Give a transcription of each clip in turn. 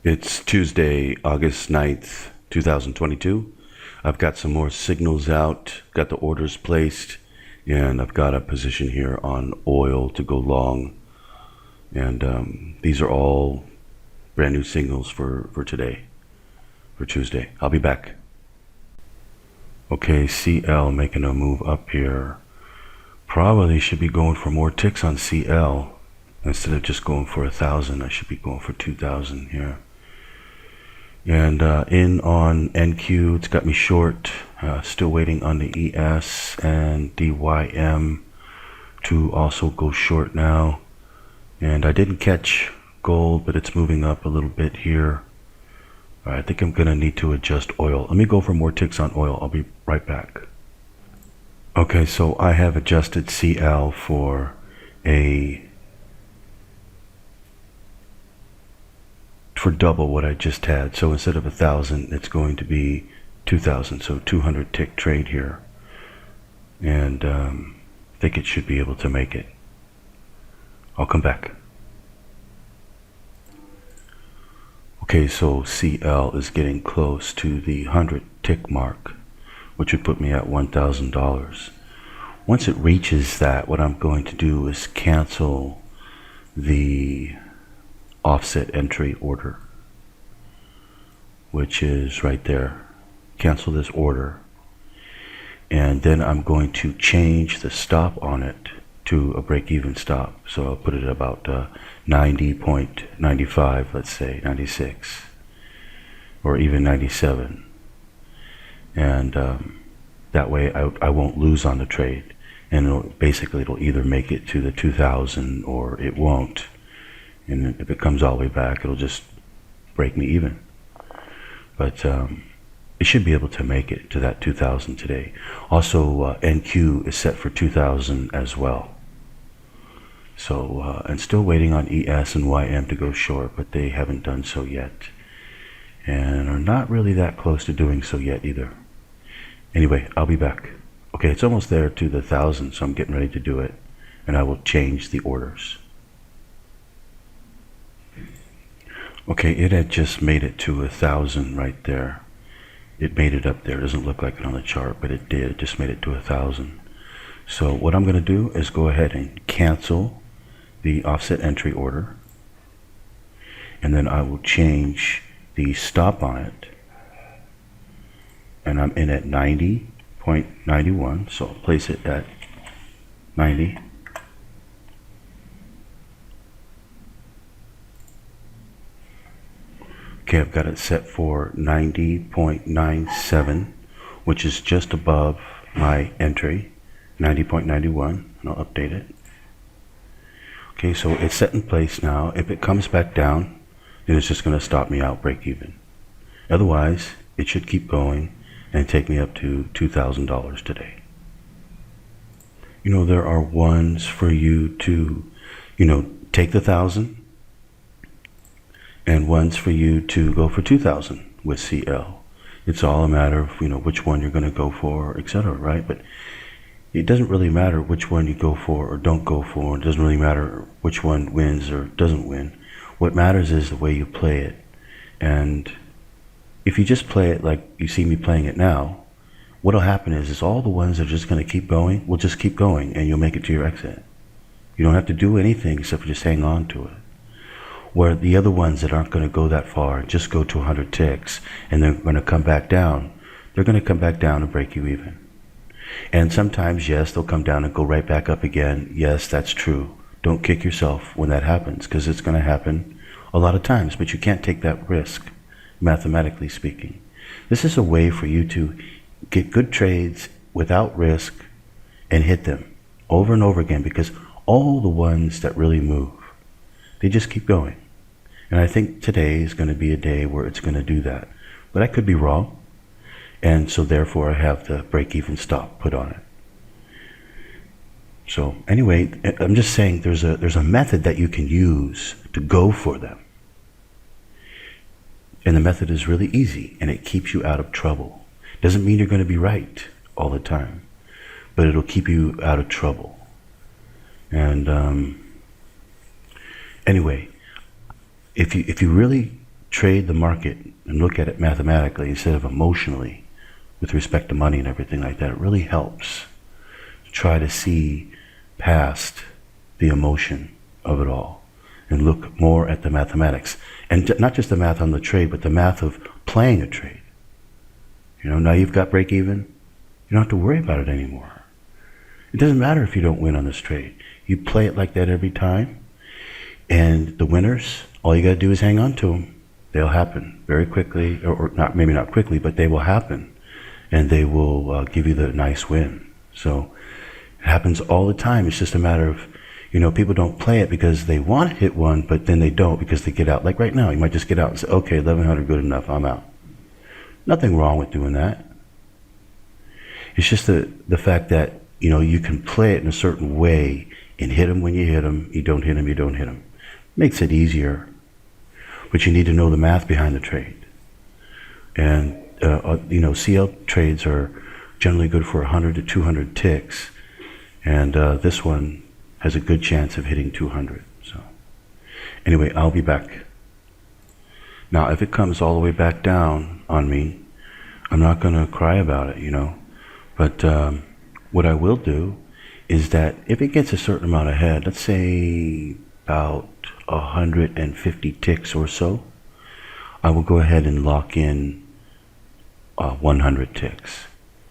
It's Tuesday, August 9th, 2022. I've got some more signals out, got the orders placed, and I've got a position here on oil to go long. And these are all brand new signals for today, for Tuesday. I'll be back. Okay, CL making a move up here. Probably should be going for more ticks on CL. Instead of just going for 1,000, I should be going for 2,000 here. And in on NQ, it's got me short. Still waiting on the ES and DYM to also go short now. And I didn't catch gold, but it's moving up a little bit here. All right, I think I'm going to need to adjust oil. Let me go for more ticks on oil. I'll be right back. Okay, so I have adjusted CL for double what I just had. So instead of 1,000, it's going to be 2,000. So 200 tick trade here. And I think it should be able to make it. I'll come back. Okay, so CL is getting close to the 100 tick mark, which would put me at $1,000. Once it reaches that, what I'm going to do is cancel the offset entry order, which is right there. Cancel this order, and then I'm going to change the stop on it to a break-even stop. So I'll put it at about 90.95, let's say 96, or even 97, and that way I won't lose on the trade, and it'll either make it to the 2,000 or it won't. And if it comes all the way back, it'll just break me even. But it should be able to make it to that 2,000 today. Also, NQ is set for 2,000 as well. So, and still waiting on ES and YM to go short, but they haven't done so yet. And are not really that close to doing so yet either. Anyway, I'll be back. Okay, it's almost there to the 1,000, so I'm getting ready to do it. And I will change the orders. Okay, it had just made it to 1,000 right there. It made it up there. It doesn't look like it on the chart, but it did. It just made it to 1,000. So what I'm going to do is go ahead and cancel the offset entry order. And then I will change the stop on it. And I'm in at 90.91. So I'll place it at 90. Okay, I've got it set for 90.97, which is just above my entry, 90.91, and I'll update it. Okay, so it's set in place now. If it comes back down, then it's just going to stop me out, break even. Otherwise, it should keep going and take me up to $2,000 today. You know, there are ones for you to, take the 1,000, and one's for you to go for 2,000 with CL. It's all a matter of, which one you're going to go for, etc., right? But it doesn't really matter which one you go for or don't go for. It doesn't really matter which one wins or doesn't win. What matters is the way you play it. And if you just play it like you see me playing it now, what'll happen is all the ones that are just going to keep going will just keep going, and you'll make it to your exit. You don't have to do anything except for just hang on to it. Where the other ones that aren't going to go that far, just go to 100 ticks, and they're going to come back down, they're going to come back down and break you even. And sometimes, yes, they'll come down and go right back up again. Yes, that's true. Don't kick yourself when that happens, because it's going to happen a lot of times, but you can't take that risk, mathematically speaking. This is a way for you to get good trades without risk and hit them over and over again, because all the ones that really move, they just keep going. And I think today is going to be a day where it's going to do that. But I could be wrong. And so therefore I have the break-even stop put on it. So anyway, I'm just saying there's a method that you can use to go for them. And the method is really easy, and it keeps you out of trouble. Doesn't mean you're going to be right all the time, but it'll keep you out of trouble. And anyway, if you really trade the market and look at it mathematically instead of emotionally with respect to money and everything like that, it really helps to try to see past the emotion of it all and look more at the mathematics. And not just the math on the trade, but the math of playing a trade. Now you've got break even. You don't have to worry about it anymore. It doesn't matter if you don't win on this trade. You play it like that every time. And the winners, all you got to do is hang on to them. They'll happen very quickly, or not, maybe not quickly, but they will happen. And they will give you the nice win. So it happens all the time. It's just a matter of, people don't play it because they want to hit one, but then they don't because they get out. Like right now, you might just get out and say, okay, 1100, good enough, I'm out. Nothing wrong with doing that. It's just the fact that, you can play it in a certain way and hit them when you hit them. You don't hit them, you don't hit them. Makes it easier. But you need to know the math behind the trade. And, CL trades are generally good for 100 to 200 ticks. And this one has a good chance of hitting 200. So anyway, I'll be back. Now, if it comes all the way back down on me, I'm not going to cry about it, But what I will do is that if it gets a certain amount ahead, let's say about 150 ticks or so, I will go ahead and lock in 100 ticks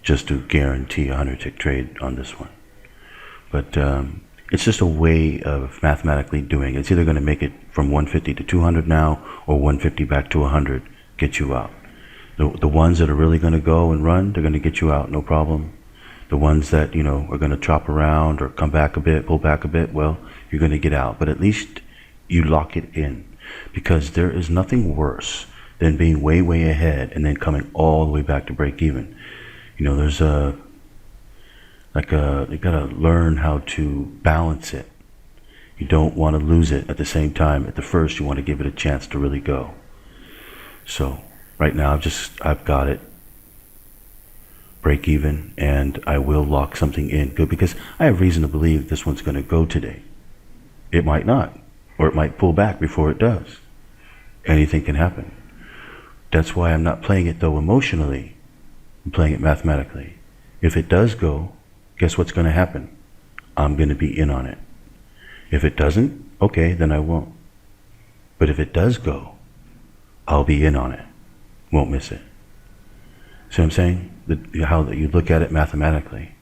just to guarantee a 100 tick trade on this one. But it's just a way of mathematically doing it. It's either going to make it from 150 to 200 now, or 150 back to 100, get you out. The ones that are really going to go and run, they're going to get you out, no problem. The ones that, are going to chop around or come back a bit, pull back a bit, well, you're going to get out. But at least you lock it in, because there is nothing worse than being way, way ahead and then coming all the way back to break even. There's you got to learn how to balance it. You don't want to lose it at the same time. At the first, you want to give it a chance to really go. So right now, I've got it break even, and I will lock something in good, because I have reason to believe this one's going to go today. It might not, or it might pull back before it does. Anything can happen. That's why I'm not playing it though emotionally. I'm playing it mathematically. If it does go, guess what's going to happen? I'm going to be in on it. If it doesn't, okay, then I won't. But if it does go, I'll be in on it. Won't miss it. See what I'm saying? How you look at it mathematically.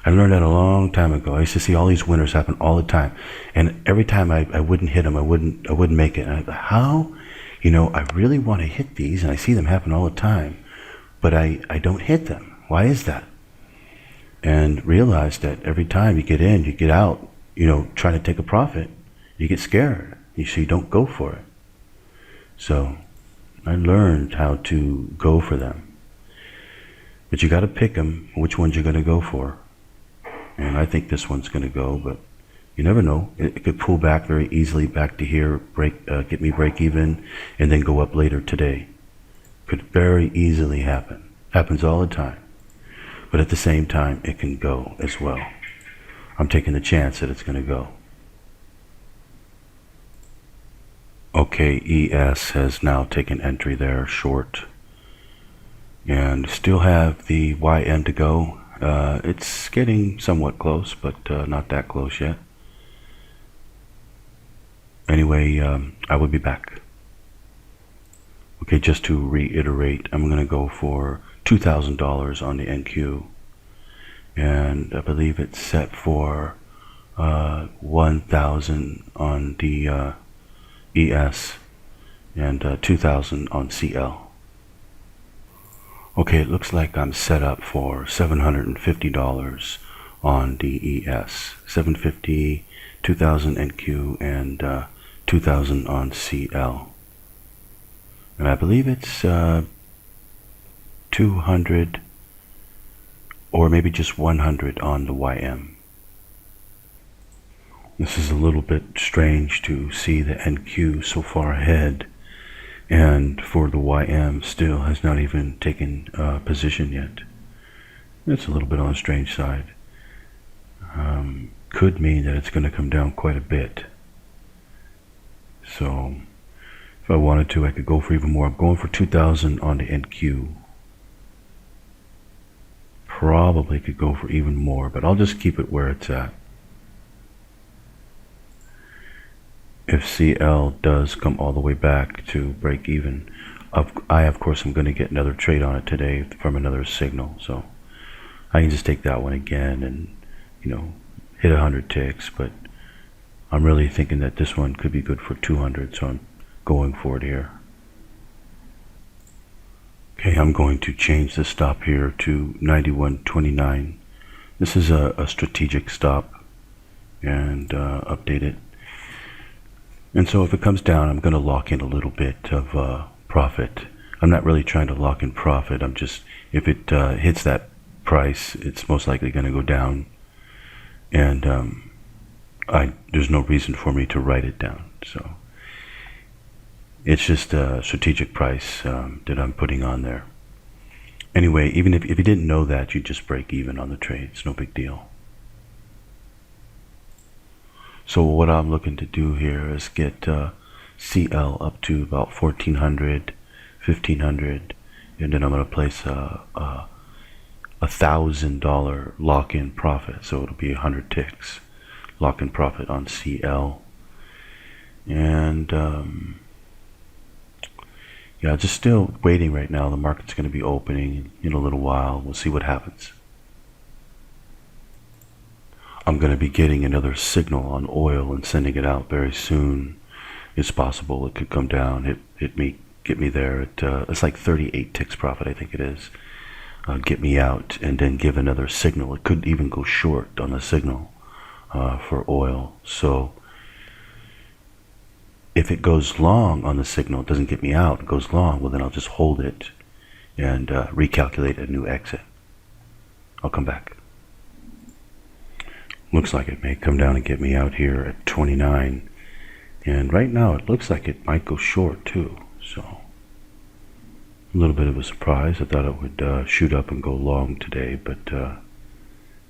I learned that a long time ago. I used to see all these winners happen all the time, and every time I wouldn't hit them, I wouldn't make it. And I thought, how? I really want to hit these, and I see them happen all the time, but I don't hit them. Why is that? And realize that every time you get in, you get out, trying to take a profit, you get scared. You don't go for it. So I learned how to go for them. But you got to pick them, which ones you're going to go for. And I think this one's going to go, but you never know. It could pull back very easily back to here, get me break even, and then go up later today. Could very easily happen. Happens all the time. But at the same time, it can go as well. I'm taking the chance that it's going to go. Okay, ES has now taken entry there, short. And still have the YM to go. It's getting somewhat close, but not that close yet. Anyway, I will be back. Okay, just to reiterate, I'm going to go for $2,000 on the NQ. And I believe it's set for 1,000 on the ES and 2,000 on CL. Okay, it looks like I'm set up for $750 on the ES. $750, 2,000 NQ, and 2,000 on CL. And I believe it's 200 or maybe just 100 on the YM. This is a little bit strange to see the NQ so far ahead, and for the YM still has not even taken position yet. It's a little bit on the strange side. Could mean that it's going to come down quite a bit. So If I wanted to, I could go for even more. I'm going for 2,000 on the NQ. Probably could go for even more, but I'll just keep it where it's at. If CL does come all the way back to break even, of course, I'm going to get another trade on it today from another signal, so I can just take that one again and, hit 100 ticks, but I'm really thinking that this one could be good for 200, so I'm going for it here. Okay, I'm going to change the stop here to 91.29. This is a strategic stop, and update it. And so if it comes down, I'm going to lock in a little bit of profit. I'm not really trying to lock in profit. I'm just, if it hits that price, it's most likely going to go down. And there's no reason for me to write it down. So it's just a strategic price that I'm putting on there. Anyway, even if you didn't know that, you just break even on the trade. It's no big deal. So what I'm looking to do here is get CL up to about 1,400, 1,500, and then I'm going to place a $1,000 lock-in profit. So it'll be 100 ticks lock-in profit on CL. And yeah, just still waiting right now. The market's going to be opening in a little while. We'll see what happens. I'm going to be getting another signal on oil and sending it out very soon. It's possible it could come down, get me there at it's like 38 ticks profit, I think it is. Get me out and then give another signal. It could even go short on the signal for oil. So if it goes long on the signal, it doesn't get me out, it goes long, well then I'll just hold it and recalculate a new exit. I'll come back. Looks like it may come down and get me out here at 29. And right now it looks like it might go short too. So a little bit of a surprise. I thought it would shoot up and go long today, but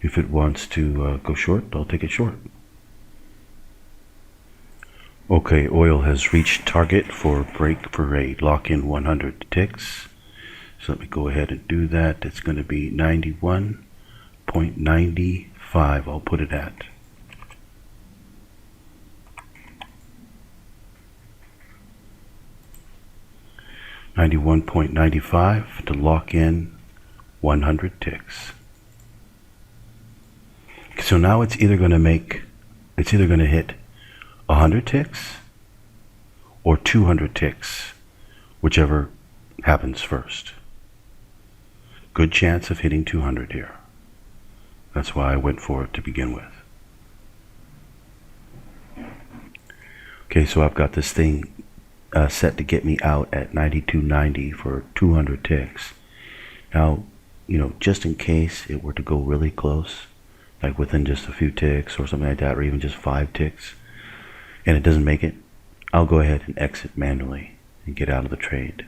if it wants to go short, I'll take it short. Okay, oil has reached target for break for a lock-in 100 ticks. So let me go ahead and do that. It's going to be 91.95. I'll put it at. $91.95 to lock in 100 ticks. So now it's either going to hit 100 ticks or 200 ticks, whichever happens first. Good chance of hitting 200 here. That's why I went for it to begin with. Okay, so I've got this thing set to get me out at 92.90 for 200 ticks. Now, just in case it were to go really close, like within just a few ticks or something like that, or even just 5 ticks, and it doesn't make it, I'll go ahead and exit manually and get out of the trade.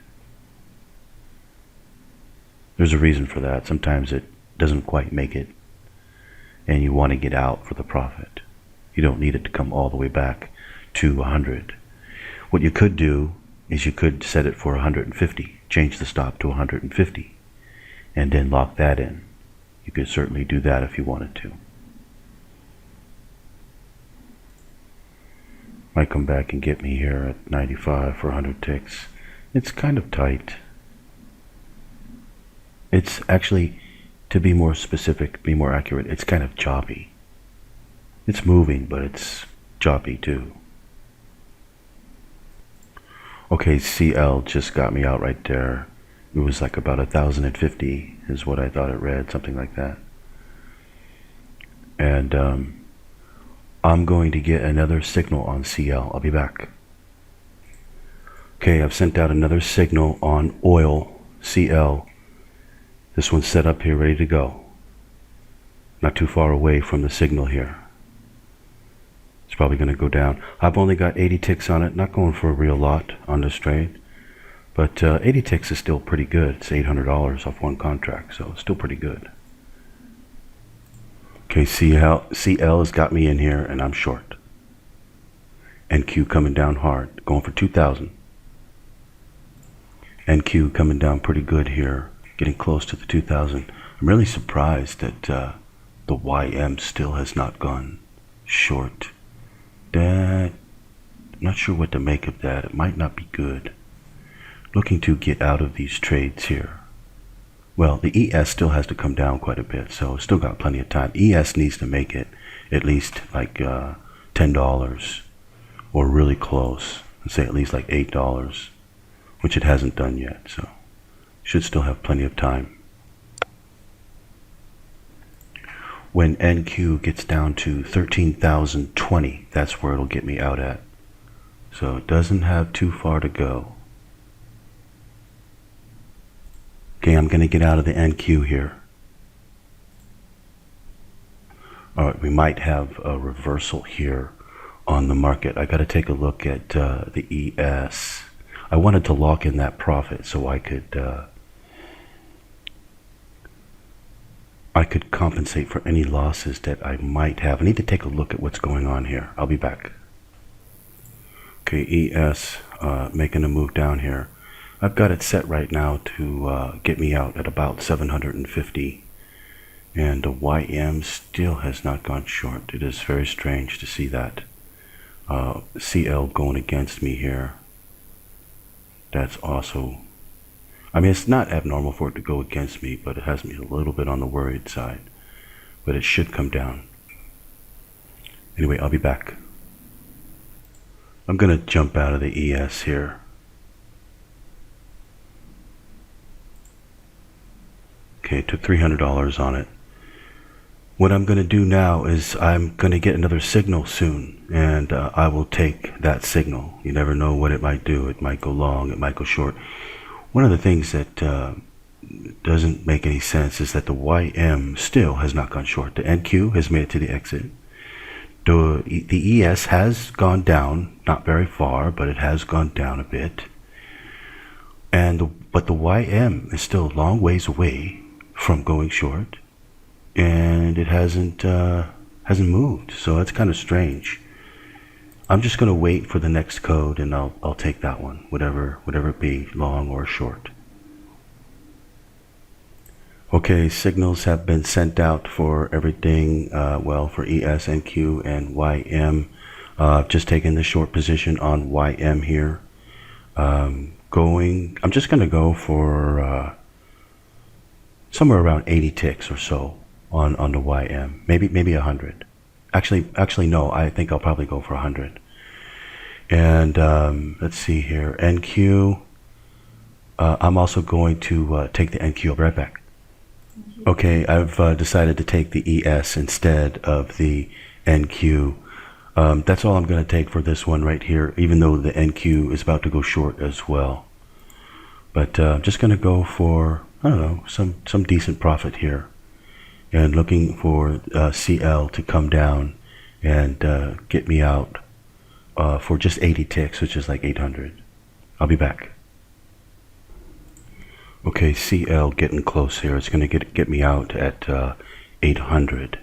There's a reason for that. Sometimes it doesn't quite make it, and you want to get out for the profit. You don't need it to come all the way back to 100. What you could do is you could set it for 150, change the stop to 150, and then lock that in. You could certainly do that if you wanted to. Might come back and get me here at 95 for 100 ticks. It's kind of tight. It's actually, to be more specific, be more accurate, it's kind of choppy. It's moving, but it's choppy too. Okay, CL just got me out right there. It was like about 1,050 is what I thought it read, something like that. And I'm going to get another signal on CL. I'll be back. Okay, I've sent out another signal on oil, CL. This one's set up here, ready to go. Not too far away from the signal here. It's probably going to go down. I've only got 80 ticks on it, not going for a real lot on this trade. But 80 ticks is still pretty good. It's $800 off one contract, so it's still pretty good. Okay, CL has got me in here, and I'm short. NQ coming down hard, going for 2,000. NQ coming down pretty good here, getting close to the 2000. I'm really surprised that the YM still has not gone short. That, I'm not sure what to make of that. It might not be good. Looking to get out of these trades here. Well, the ES still has to come down quite a bit, so still got plenty of time. ES needs to make it at least like $10 or really close. Let's say at least like $8, which it hasn't done yet, so should still have plenty of time. When NQ gets down to 13,020, that's where it'll get me out at. So it doesn't have too far to go. Okay, I'm going to get out of the NQ here. All right, we might have a reversal here on the market. I got to take a look at the ES. I wanted to lock in that profit so I could compensate for any losses that I might have. I need to take a look at what's going on here. I'll be back. Okay, ES making a move down here. I've got it set right now to get me out at about 750. And the YM still has not gone short. It is very strange to see that. CL going against me here. That's also, I mean, it's not abnormal for it to go against me, but it has me a little bit on the worried side. But it should come down. Anyway, I'll be back. I'm going to jump out of the ES here. Okay, took $300 on it. What I'm going to do now is I'm going to get another signal soon, and I will take that signal. You never know what it might do. It might go long, it might go short. One of the things that doesn't make any sense is that the YM still has not gone short. The NQ has made it to the exit. The ES has gone down, not very far, but it has gone down a bit. But the YM is still a long ways away from going short, and it hasn't moved, so that's kind of strange. I'm just going to wait for the next code, and I'll take that one, whatever it be, long or short. Okay, signals have been sent out for everything, well, for ES, NQ, and YM. I've just taken the short position on YM here. I'm just going to go for somewhere around 80 ticks or so on the YM, maybe 100. Actually, no, I think I'll probably go for 100. And let's see here, NQ. I'm also going to take the NQ. I'll be right back. Okay, I've decided to take the ES instead of the NQ. That's all I'm going to take for this one right here, even though the NQ is about to go short as well. But I'm just going to go for, I don't know, some decent profit here, and looking for CL to come down and get me out for just 80 ticks, which is like 800. I'll be back. Okay, CL getting close here. It's going to get me out at 800,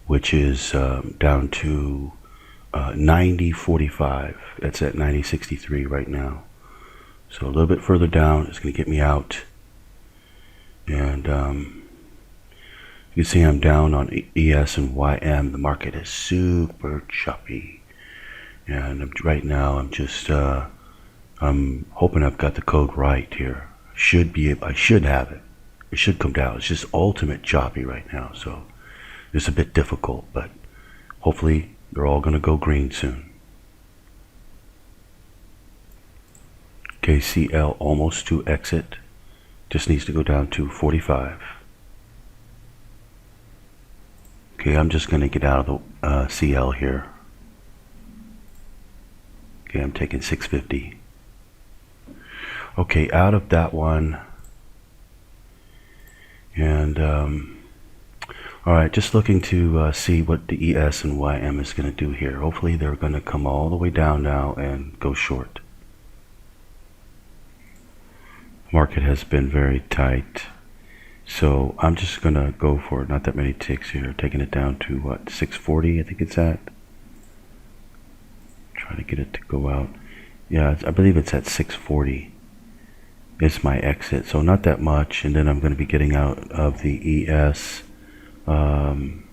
which is down to 90.45. That's at 90.63 right now. So a little bit further down, it's going to get me out. And you can see I'm down on ES and YM. The market is super choppy. And right now I'm just, I'm hoping I've got the code right here. I should have it. It should come down. It's just ultimate choppy right now. So it's a bit difficult, but hopefully they're all going to go green soon. Okay, CL almost to exit. Just needs to go down to 45. Okay, I'm just going to get out of the CL here. Okay, I'm taking 650. Okay, out of that one. And all right, just looking to see what the ES and YM is going to do here. Hopefully they're going to come all the way down now and go short. Market has been very tight, so I'm just going to go for not that many ticks here, taking it down to what, 640 I think it's at. Try to get it to go out. Yeah, I believe it's at 640. is my exit. So not that much, and then I'm going to be getting out of the ES. I'm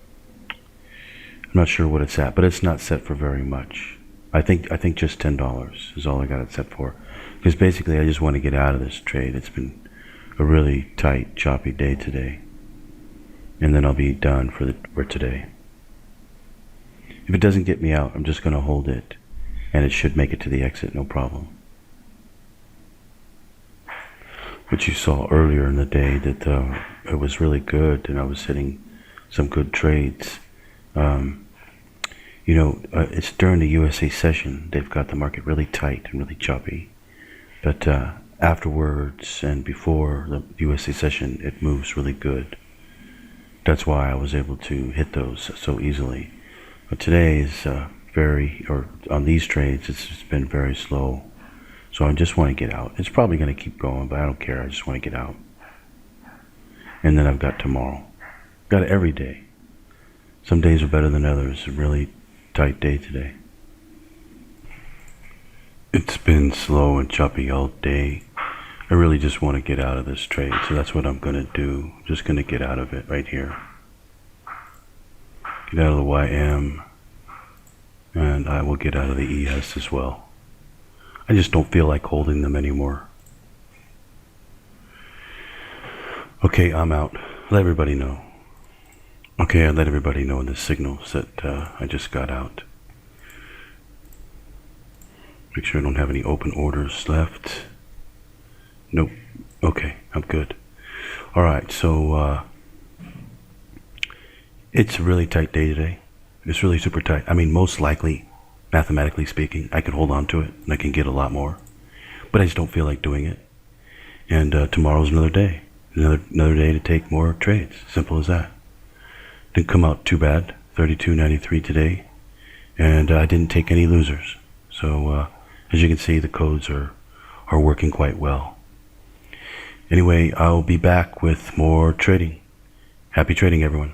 not sure what it's at, but it's not set for very much. I think just $10 is all I got it set for, because basically I just want to get out of this trade. It's been a really tight, choppy day today, and then I'll be done for today. If it doesn't get me out, I'm just going to hold it, and it should make it to the exit, no problem. But you saw earlier in the day that it was really good, and I was hitting some good trades. It's during the USA session. They've got the market really tight and really choppy. But afterwards and before the USA session, it moves really good. That's why I was able to hit those so easily. But today is on these trades, it's just been very slow. So I just want to get out. It's probably going to keep going, but I don't care. I just want to get out. And then I've got tomorrow. Got it every day. Some days are better than others. A really tight day today. It's been slow and choppy all day. I really just want to get out of this trade, so that's what I'm going to do. I'm just going to get out of it right here. Get out of the YM, and I will get out of the ES as well. I just don't feel like holding them anymore. Okay, I'm out. Let everybody know. Okay, I let everybody know in the signals that I just got out. Make sure I don't have any open orders left. Nope. Okay, I'm good. Alright, so it's a really tight day today. It's really super tight. I mean, most likely, mathematically speaking, I could hold on to it and I can get a lot more. But I just don't feel like doing it. And tomorrow's another day. Another day to take more trades. Simple as that. Didn't come out too bad. 32.93 today. And I didn't take any losers. So as you can see, the codes are working quite well. Anyway, I'll be back with more trading. Happy trading, everyone.